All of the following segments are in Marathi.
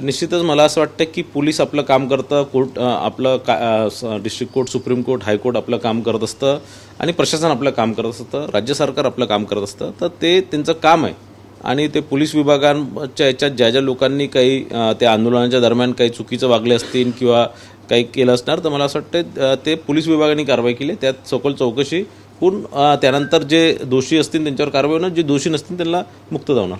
निश्चितच मला असं वाटतं की पोलीस आपलं काम करतं, कोर्ट आपलं district court, supreme court, high court आपलं काम करत असतं आणि प्रशासन आपलं काम करत असतं, राज्य सरकार आपलं काम करत असतं. तर ते त्यांचं काम आहे आणि ते पोलीस विभागांच्या याच्यात ज्या ज्या लोकांनी काही त्या आंदोलनाच्या दरम्यान काही चुकीचं वागले असतील किंवा काही केलं असणार तर मला असं वाटतं ते पोलीस विभागाने कारवाई केली. त्यात सखोल चौकशी होऊन त्यानंतर जे दोषी असतील त्यांच्यावर कारवाई होणार, जे दोषी नसतील त्यांना मुक्त जावणार.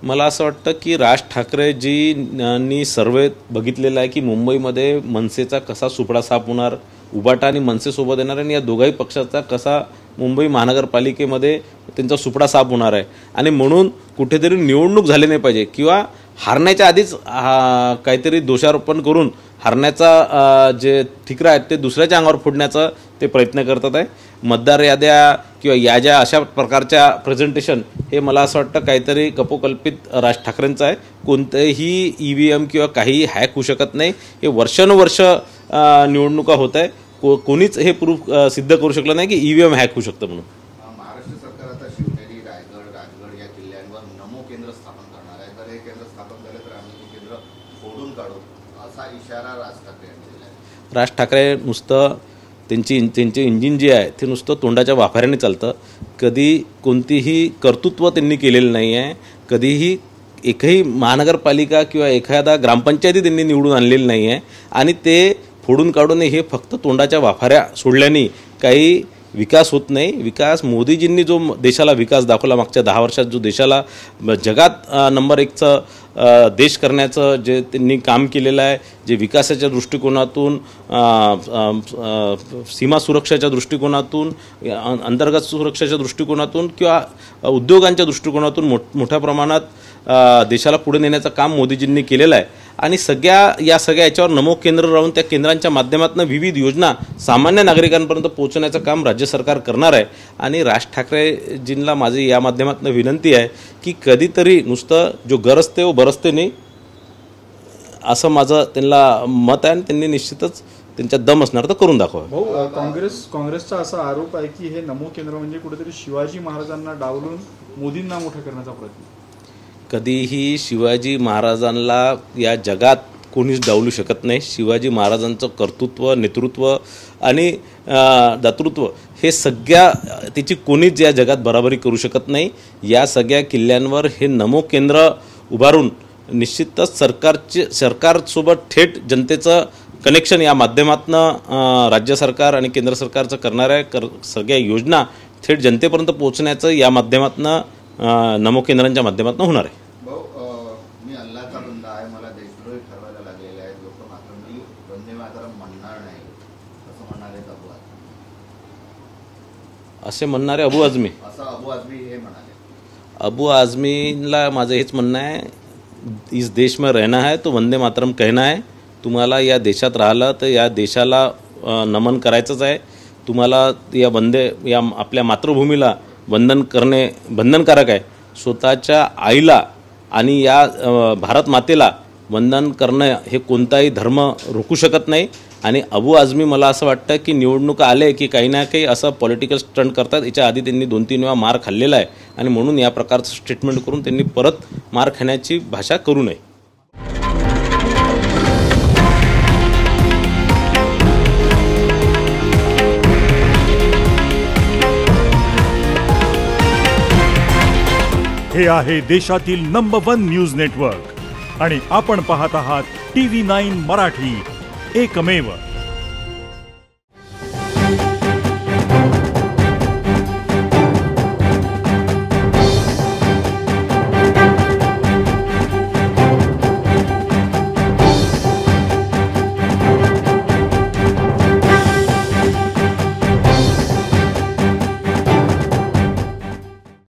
मला असं वाटतं की राज ठाकरेजींनी सर्वे बघितलेला आहे की मुंबईमध्ये मनसेचा कसा सुपडा साफ होणार, उबाटा आणि मनसेसोबत येणार आणि या दोघाही पक्षाचा कसा मुंबई महानगरपालिकेमध्ये त्यांचा सुपडा साफ होणार आहे. आणि म्हणून कुठेतरी निवडणूक झाली नाही पाहिजे किंवा हारण्याच्या आधीच काहीतरी दोषारोपण करून हारण्याचा जे ठिकरा आहेत ते दुसऱ्याच्या अंगावर फोडण्याचा ते प्रयत्न करतात आहे. मतदार याद्या किंवा या ज्या अशा प्रकारच्या प्रेझेंटेशन हे मला असं वाटतं काहीतरी कपोकल्पित राज ठाकरेंचं आहे. कोणतेही EVM किंवा काही हॅक होऊ शकत नाही. हे वर्षानुवर्ष निवडणुका होत आहे. कोणीच हे प्रूफ सिद्ध करू शकलं नाही की EVM हॅक होऊ शकतं म्हणून. महाराष्ट्र सरकार आता शिवनेरी, राजगड या किल्ल्यांवर नमो केंद्र स्थापन करणार आहे. जर हे केंद्र स्थापन झाले तर आम्ही हे केंद्र फोडून काढू असा इशारा राज ठाकरे यांनी दिला आहे. राज ठाकरे नुसतं त्यांचे इंजिन जे आहे ते नुसतं तोंडाच्या वाफाऱ्याने चालतं. कधी कोणतीही कर्तृत्व त्यांनी केलेलं नाही आहे. कधीही एकही महानगरपालिका किंवा एखादा ग्रामपंचायती त्यांनी निवडून आणलेली नाही आहे आणि ते फोडून काढून हे फक्त तोंडाच्या वाफाऱ्या सोडल्याने काही विकास होत नाही. विकास मोदीजींनी जो देशाला विकास दाखवला मागच्या 10 वर्षात, जो देशाला जगात नंबर 1चं देश करण्याचं जे त्यांनी काम केलेलं आहे, जे विकासाच्या दृष्टिकोनातून, सीमा सुरक्षेच्या दृष्टिकोनातून, अंतर्गत सुरक्षेच्या दृष्टिकोनातून किंवा उद्योगांच्या दृष्टिकोनातून मोठ्या प्रमाणात देशाला पुढे नेण्याचं काम मोदीजींनी केलेलं आहे. आणि या सगळ्या याच्यावर नमो केंद्र राहून त्या केंद्रांच्या माध्यमातून विविध योजना सामान्य नागरिकांपर्यंत पोहोचवण्याचं काम राज्य सरकार करणार आहे. आणि राज ठाकरेजींना माझी या माध्यमातून विनंती आहे की कधीतरी नुसतं जो गरजते व बरसते नाही असं माझं त्यांना मत आहे आणि त्यांनी निश्चितच त्यांच्यात दम असणार तर करून दाखवा. भाऊ, काँग्रेसचा असा आरोप आहे की हे नमो केंद्र म्हणजे कुठेतरी शिवाजी महाराजांना डावलून मोदींना मोठा करण्याचा प्रयत्न. कधीही शिवाजी महाराजांना या जगात कोणीच डावलू शकत नाही. शिवाजी महाराजांचं कर्तृत्व, नेतृत्व आणि दातृत्व हे त्याची कोणीच या जगात बराबरी करू शकत नाही. या सगळ्या किल्ल्यांवर हे नमो केंद्र उभारून निश्चितच सरकारसोबत थेट जनतेचं कनेक्शन या माध्यमातून राज्य सरकार आणि केंद्र सरकारचं करणार आहे. सगळ्या योजना थेट जनतेपर्यंत पोहोचण्याचं या माध्यमातून नमो केंद्रांच्या माध्यमातून होणार आहे. मी अल्लाचा बंदा आहे, मला देशद्रोही ठरवायला लागलेले आहेत लोक, मात्र मी वंदे मातरम म्हणणार नाही असं म्हणणारे अबू आझमी. असे म्हणणारे अबू आझमी हे म्हणाले. अबू आझमीला माझं हेच म्हणणं आहे, इस देश में रहना है तो वंदे मातरम कहना है. तुम्हाला या देशात राहिलं तर या देशाला नमन करायचंच आहे. तुम्हाला या आपल्या मातृभूमीला वंदन करणे बंधनकारक आहे. स्वतःच्या आईला आणि या भारत मातेला वंदन करणं हे कोणताही धर्म रोखू शकत नाही. आणि अबू आझमी मला असं वाटतं की निवडणुका आले की काही ना काही असं पॉलिटिकल स्टंट करतात. याच्या आधी त्यांनी 2-3 वेळा मार खाल्लेला आहे आणि म्हणून या प्रकारचं स्टेटमेंट करून त्यांनी परत मार खाण्याची भाषा करू नये. हे आहे देशातील नंबर 1 न्यूज नेटवर्क आणि आपण पाहत आहात TV9 मराठी, एकमेव.